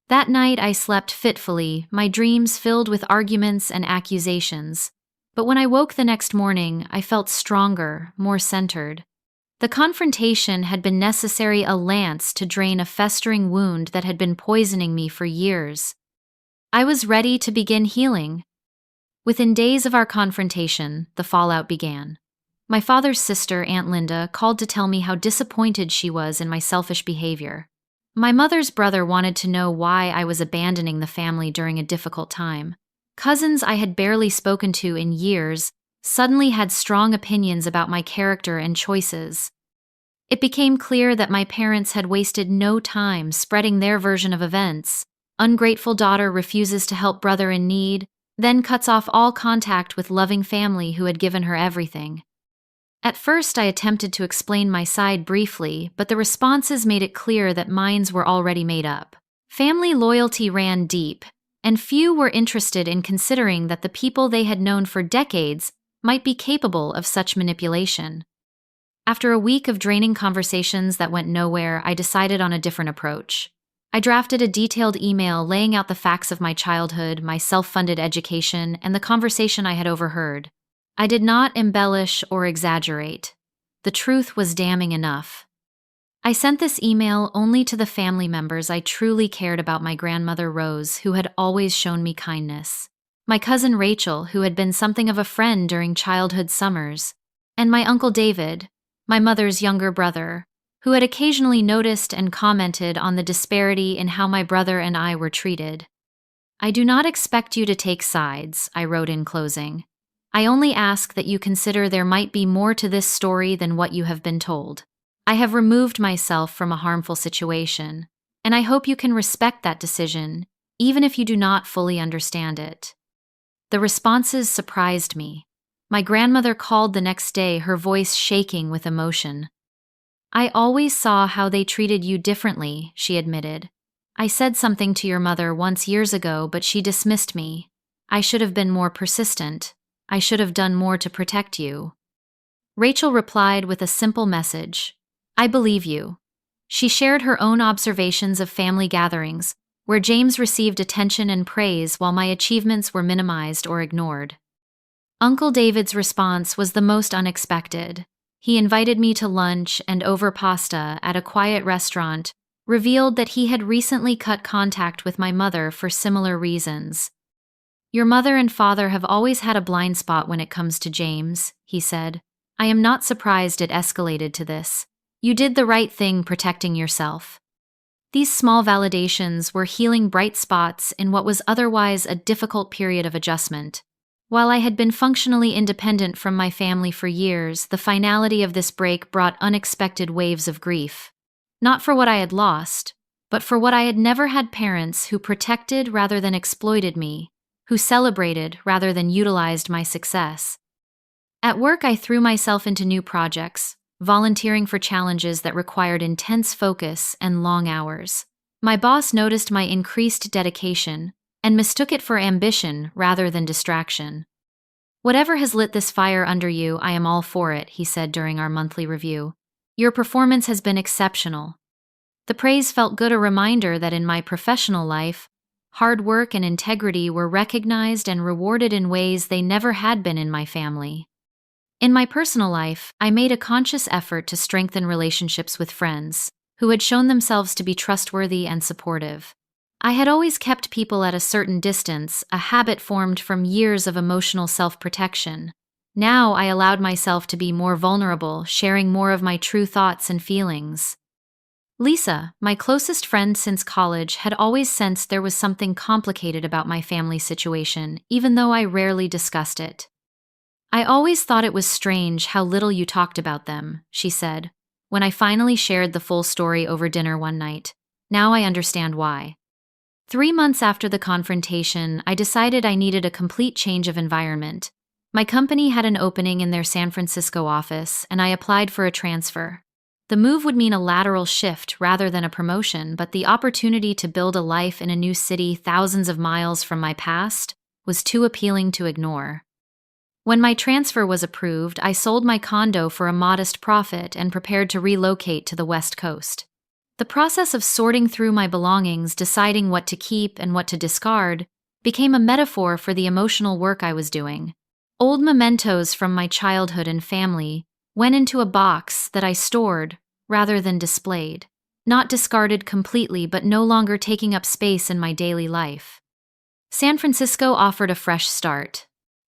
That night I slept fitfully, my dreams filled with arguments and accusations. But when I woke the next morning, I felt stronger, more centered. The confrontation had been necessary, a lance to drain a festering wound that had been poisoning me for years. I was ready to begin healing. Within days of our confrontation, the fallout began. My father's sister, Aunt Linda, called to tell me how disappointed she was in my selfish behavior. My mother's brother wanted to know why I was abandoning the family during a difficult time. Cousins I had barely spoken to in years suddenly had strong opinions about my character and choices. It became clear that my parents had wasted no time spreading their version of events. Ungrateful daughter refuses to help brother in need, then cuts off all contact with loving family who had given her everything. At first, I attempted to explain my side briefly, but the responses made it clear that minds were already made up. Family loyalty ran deep, and few were interested in considering that the people they had known for decades might be capable of such manipulation. After a week of draining conversations that went nowhere, I decided on a different approach. I drafted a detailed email laying out the facts of my childhood, my self-funded education, and the conversation I had overheard. I did not embellish or exaggerate. The truth was damning enough. I sent this email only to the family members I truly cared about: my grandmother Rose, who had always shown me kindness, my cousin Rachel, who had been something of a friend during childhood summers, and my uncle David, my mother's younger brother, who had occasionally noticed and commented on the disparity in how my brother and I were treated. I do not expect you to take sides, I wrote in closing. I only ask that you consider there might be more to this story than what you have been told. I have removed myself from a harmful situation, and I hope you can respect that decision, even if you do not fully understand it. The responses surprised me. My grandmother called the next day, her voice shaking with emotion. I always saw how they treated you differently, she admitted. I said something to your mother once years ago, but she dismissed me. I should have been more persistent. I should have done more to protect you. Rachel replied with a simple message. I believe you. She shared her own observations of family gatherings, where James received attention and praise while my achievements were minimized or ignored. Uncle David's response was the most unexpected. He invited me to lunch and over pasta at a quiet restaurant, revealed that he had recently cut contact with my mother for similar reasons. Your mother and father have always had a blind spot when it comes to James, he said. I am not surprised it escalated to this. You did the right thing protecting yourself. These small validations were healing bright spots in what was otherwise a difficult period of adjustment. While I had been functionally independent from my family for years, the finality of this break brought unexpected waves of grief. Not for what I had lost, but for what I had never had: parents who protected rather than exploited me, who celebrated rather than utilized my success. At work, I threw myself into new projects, volunteering for challenges that required intense focus and long hours. My boss noticed my increased dedication and mistook it for ambition rather than distraction. Whatever has lit this fire under you, I am all for it, he said during our monthly review. Your performance has been exceptional. The praise felt good, a reminder that in my professional life, hard work and integrity were recognized and rewarded in ways they never had been in my family. In my personal life, I made a conscious effort to strengthen relationships with friends who had shown themselves to be trustworthy and supportive. I had always kept people at a certain distance, a habit formed from years of emotional self-protection. Now I allowed myself to be more vulnerable, sharing more of my true thoughts and feelings. Lisa, my closest friend since college, had always sensed there was something complicated about my family situation, even though I rarely discussed it. I always thought it was strange how little you talked about them, she said. when I finally shared the full story over dinner one night. Now I understand why. 3 months after the confrontation, I decided I needed a complete change of environment. My company had an opening in their San Francisco office, and I applied for a transfer. The move would mean a lateral shift rather than a promotion, but the opportunity to build a life in a new city thousands of miles from my past was too appealing to ignore. When my transfer was approved, I sold my condo for a modest profit and prepared to relocate to the West Coast. The process of sorting through my belongings, deciding what to keep and what to discard, became a metaphor for the emotional work I was doing. Old mementos from my childhood and family went into a box that I stored rather than displayed, not discarded completely but no longer taking up space in my daily life. San Francisco offered a fresh start.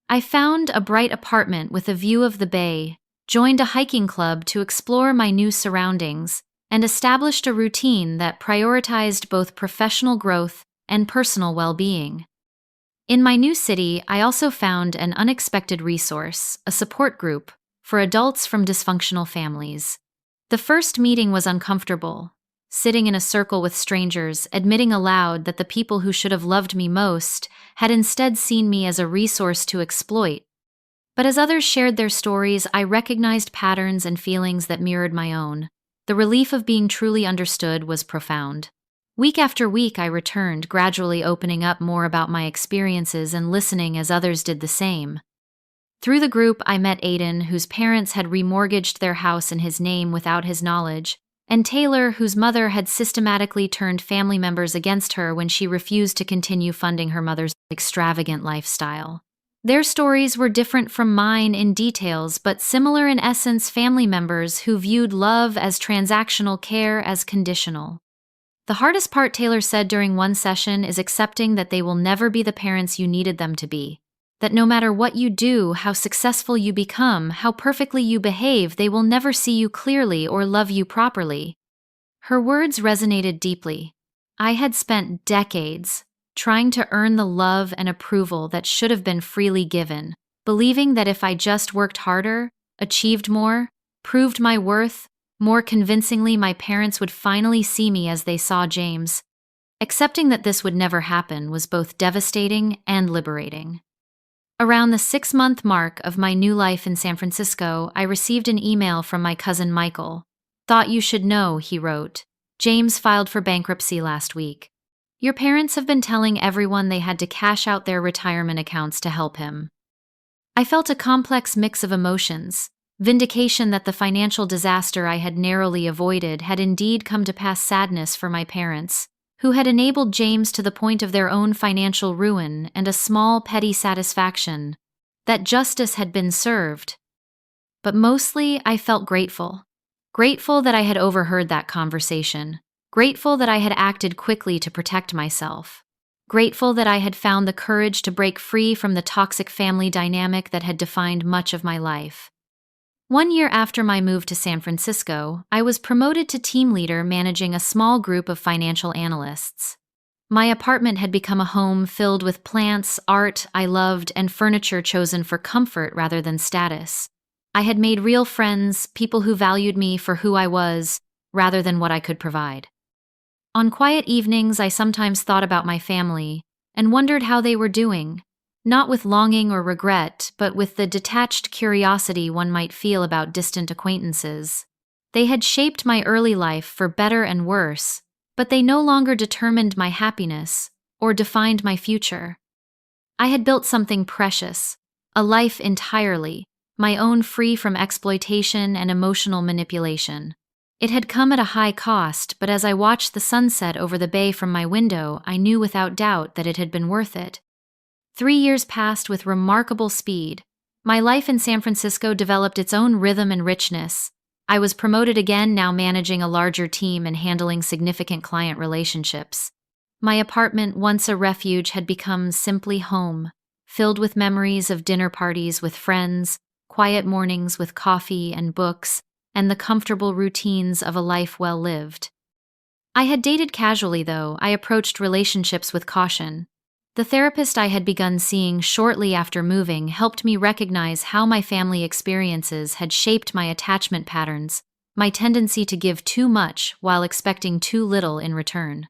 I found a bright apartment with a view of the bay, joined a hiking club to explore my new surroundings, and established a routine that prioritized both professional growth and personal well-being. In my new city, I also found an unexpected resource, a support group for adults from dysfunctional families. The first meeting was uncomfortable, sitting in a circle with strangers, admitting aloud that the people who should have loved me most had instead seen me as a resource to exploit. But as others shared their stories, I recognized patterns and feelings that mirrored my own. The relief of being truly understood was profound. Week after week, I returned, gradually opening up more about my experiences and listening as others did the same. Through the group, I met Aiden, whose parents had remortgaged their house in his name without his knowledge, and Taylor, whose mother had systematically turned family members against her when she refused to continue funding her mother's extravagant lifestyle. Their stories were different from mine in details, but similar in essence, family members who viewed love as transactional, care as conditional. The hardest part, Taylor said during one session, is accepting that they will never be the parents you needed them to be. That no matter what you do, how successful you become, how perfectly you behave, they will never see you clearly or love you properly. Her words resonated deeply. I had spent decades trying to earn the love and approval that should have been freely given, believing that if I just worked harder, achieved more, proved my worth, more convincingly my parents would finally see me as they saw James. Accepting that this would never happen was both devastating and liberating. Around the 6-month mark of my new life in San Francisco, I received an email from my cousin Michael. "Thought you should know," he wrote. "James filed for bankruptcy last week. Your parents have been telling everyone they had to cash out their retirement accounts to help him." I felt a complex mix of emotions, vindication that the financial disaster I had narrowly avoided had indeed come to pass, sadness for my parents, who had enabled James to the point of their own financial ruin, and a small petty satisfaction that justice had been served. But mostly I felt grateful. Grateful that I had overheard that conversation. Grateful that I had acted quickly to protect myself. Grateful that I had found the courage to break free from the toxic family dynamic that had defined much of my life. 1 year after my move to San Francisco, I was promoted to team leader, managing a small group of financial analysts. My apartment had become a home filled with plants, art I loved, and furniture chosen for comfort rather than status. I had made real friends, people who valued me for who I was, rather than what I could provide. On quiet evenings, I sometimes thought about my family and wondered how they were doing, not with longing or regret, but with the detached curiosity one might feel about distant acquaintances. They had shaped my early life for better and worse, but they no longer determined my happiness or defined my future. I had built something precious, a life entirely, my own, free from exploitation and emotional manipulation. It had come at a high cost, but as I watched the sunset over the bay from my window, I knew without doubt that it had been worth it. 3 years passed with remarkable speed. My life in San Francisco developed its own rhythm and richness. I was promoted again, now managing a larger team and handling significant client relationships. My apartment, once a refuge, had become simply home, filled with memories of dinner parties with friends, quiet mornings with coffee and books, and the comfortable routines of a life well lived. I had dated casually, though. I approached relationships with caution. The therapist I had begun seeing shortly after moving helped me recognize how my family experiences had shaped my attachment patterns, my tendency to give too much while expecting too little in return.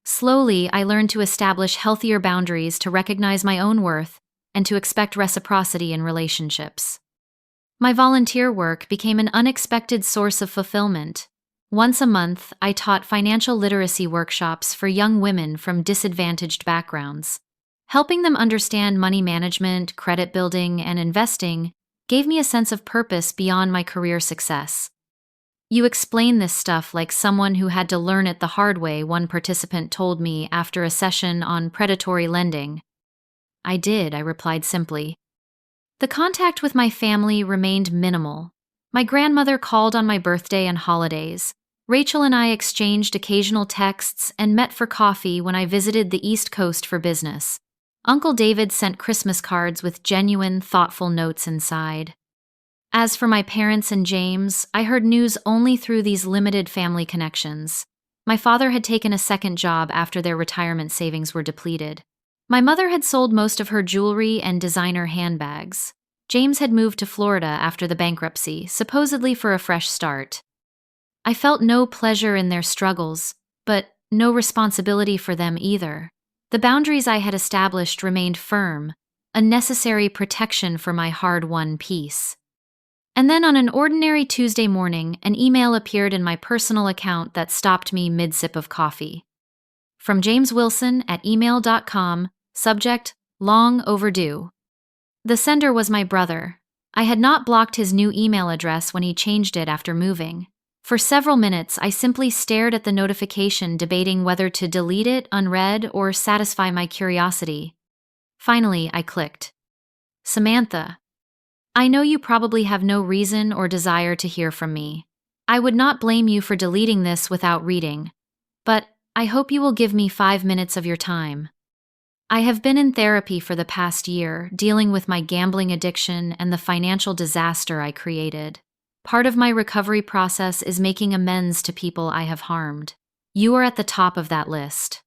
Slowly, I learned to establish healthier boundaries to recognize my own worth and to expect reciprocity in relationships. My volunteer work became an unexpected source of fulfillment. Once a month, I taught financial literacy workshops for young women from disadvantaged backgrounds. Helping them understand money management, credit building, and investing gave me a sense of purpose beyond my career success. "You explain this stuff like someone who had to learn it the hard way," one participant told me after a session on predatory lending. "I did," I replied simply. The contact with my family remained minimal. My grandmother called on my birthday and holidays. Rachel and I exchanged occasional texts and met for coffee when I visited the East Coast for business. Uncle David sent Christmas cards with genuine, thoughtful notes inside. As for my parents and James, I heard news only through these limited family connections. My father had taken a second job after their retirement savings were depleted. My mother had sold most of her jewelry and designer handbags. James had moved to Florida after the bankruptcy, supposedly for a fresh start. I felt no pleasure in their struggles, but no responsibility for them either. The boundaries I had established remained firm, a necessary protection for my hard-won peace. And then on an ordinary Tuesday morning, an email appeared in my personal account that stopped me mid-sip of coffee. From James Wilson at email.com, subject, long overdue. The sender was my brother. I had not blocked his new email address when he changed it after moving. For several minutes, I simply stared at the notification, debating whether to delete it unread or satisfy my curiosity. Finally, I clicked. "Samantha, I know you probably have no reason or desire to hear from me. I would not blame you for deleting this without reading, but I hope you will give me 5 minutes of your time. I have been in therapy for the past year, dealing with my gambling addiction and the financial disaster I created. Part of my recovery process is making amends to people I have harmed. You are at the top of that list.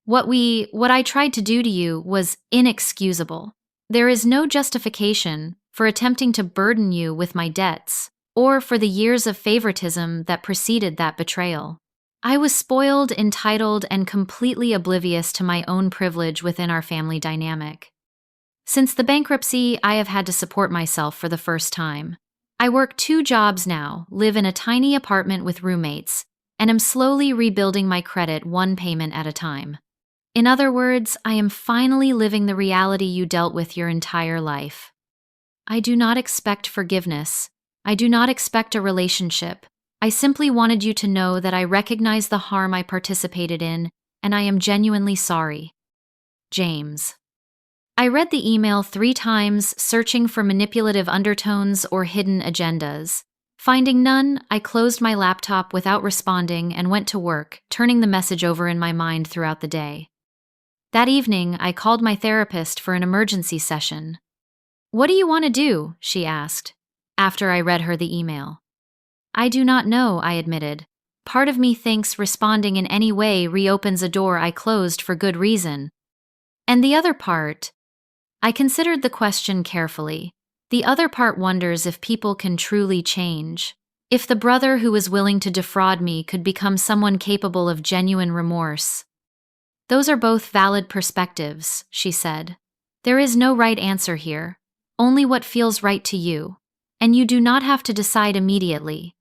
What I tried to do to you was inexcusable. There is no justification for attempting to burden you with my debts, or for the years of favoritism that preceded that betrayal. I was spoiled, entitled, and completely oblivious to my own privilege within our family dynamic. Since the bankruptcy, I have had to support myself for the first time. I work 2 jobs now, live in a tiny apartment with roommates, and am slowly rebuilding my credit one payment at a time. In other words, I am finally living the reality you dealt with your entire life. I do not expect forgiveness. I do not expect a relationship. I simply wanted you to know that I recognize the harm I participated in, and I am genuinely sorry. James." I read the email 3 times, searching for manipulative undertones or hidden agendas. Finding none, I closed my laptop without responding and went to work, turning the message over in my mind throughout the day. That evening, I called my therapist for an emergency session. "What do you want to do?" she asked, after I read her the email. "I do not know," I admitted. "Part of me thinks responding in any way reopens a door I closed for good reason. And the other part..." I considered the question carefully. The other part wonders if people can truly change. If the brother who was willing to defraud me could become someone capable of genuine remorse. "Those are both valid perspectives," she said. "There is no right answer here, only what feels right to you, and you do not have to decide immediately."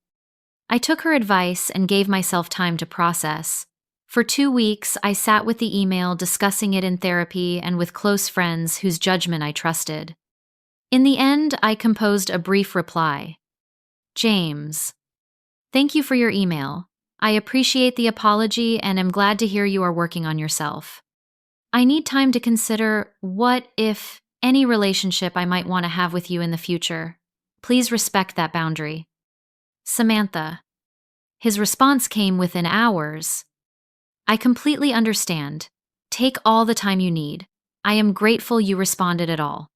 I took her advice and gave myself time to process. For 2 weeks, I sat with the email, discussing it in therapy and with close friends whose judgment I trusted. In the end, I composed a brief reply. "James, thank you for your email. I appreciate the apology and am glad to hear you are working on yourself. I need time to consider what, if any, relationship I might want to have with you in the future. Please respect that boundary. Samantha." His response came within hours. "I completely understand. Take all the time you need. I am grateful you responded at all."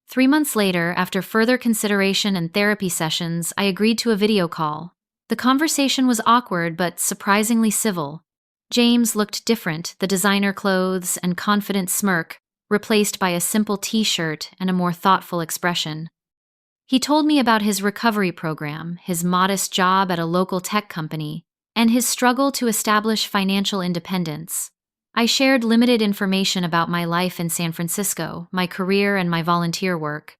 3 months later, after further consideration and therapy sessions, I agreed to a video call. The conversation was awkward but surprisingly civil. James looked different, the designer clothes and confident smirk replaced by a simple t-shirt and a more thoughtful expression. He told me about his recovery program, his modest job at a local tech company, and his struggle to establish financial independence. I shared limited information about my life in San Francisco, my career, and my volunteer work.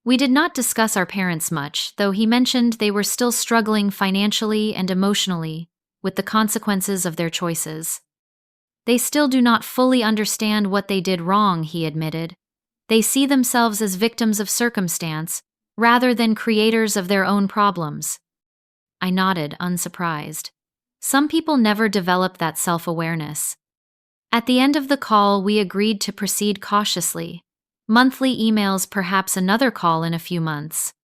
We did not discuss our parents much, though he mentioned they were still struggling financially and emotionally with the consequences of their choices. They still do not fully understand what they did wrong, he admitted. They see themselves as victims of circumstance, rather than creators of their own problems. I nodded, unsurprised. Some people never develop that self-awareness. At the end of the call, we agreed to proceed cautiously. Monthly emails, perhaps another call in a few months.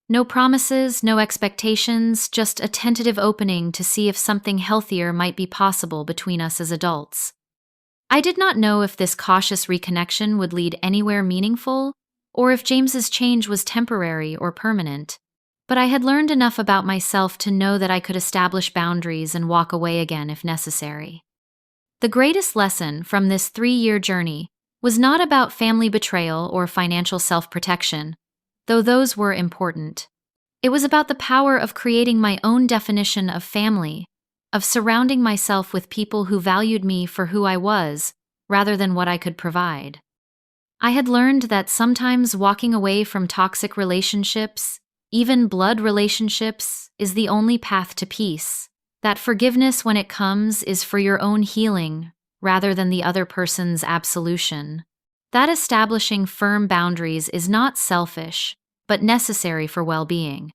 No promises, no expectations, just a tentative opening to see if something healthier might be possible between us as adults. I did not know if this cautious reconnection would lead anywhere meaningful, or if James's change was temporary or permanent. But I had learned enough about myself to know that I could establish boundaries and walk away again if necessary. The greatest lesson from this 3-year journey was not about family betrayal or financial self-protection, though those were important. It was about the power of creating my own definition of family, of surrounding myself with people who valued me for who I was, rather than what I could provide. I had learned that sometimes walking away from toxic relationships, even blood relationships, is the only path to peace. That forgiveness, when it comes, is for your own healing, rather than the other person's absolution. That establishing firm boundaries is not selfish, but necessary for well-being.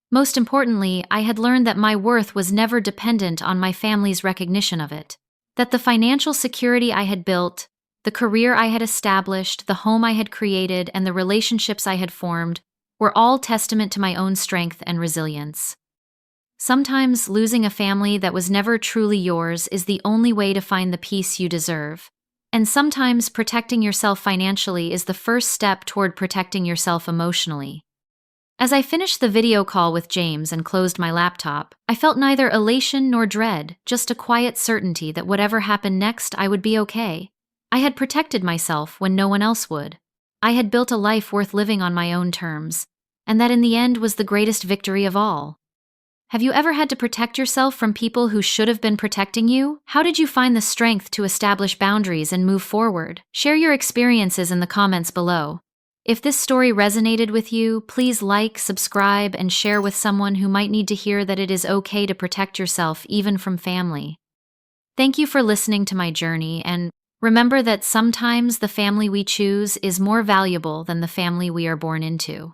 Most importantly, I had learned that my worth was never dependent on my family's recognition of it. That the financial security I had built, the career I had established, the home I had created, and the relationships I had formed were all testament to my own strength and resilience. Sometimes losing a family that was never truly yours is the only way to find the peace you deserve. And sometimes protecting yourself financially is the first step toward protecting yourself emotionally. As I finished the video call with James and closed my laptop, I felt neither elation nor dread, just a quiet certainty that whatever happened next, I would be okay. I had protected myself when no one else would. I had built a life worth living on my own terms, and that in the end was the greatest victory of all. Have you ever had to protect yourself from people who should have been protecting you? How did you find the strength to establish boundaries and move forward? Share your experiences in the comments below. If this story resonated with you, please like, subscribe, and share with someone who might need to hear that it is okay to protect yourself even from family. Thank you for listening to my journey, and remember that sometimes the family we choose is more valuable than the family we are born into.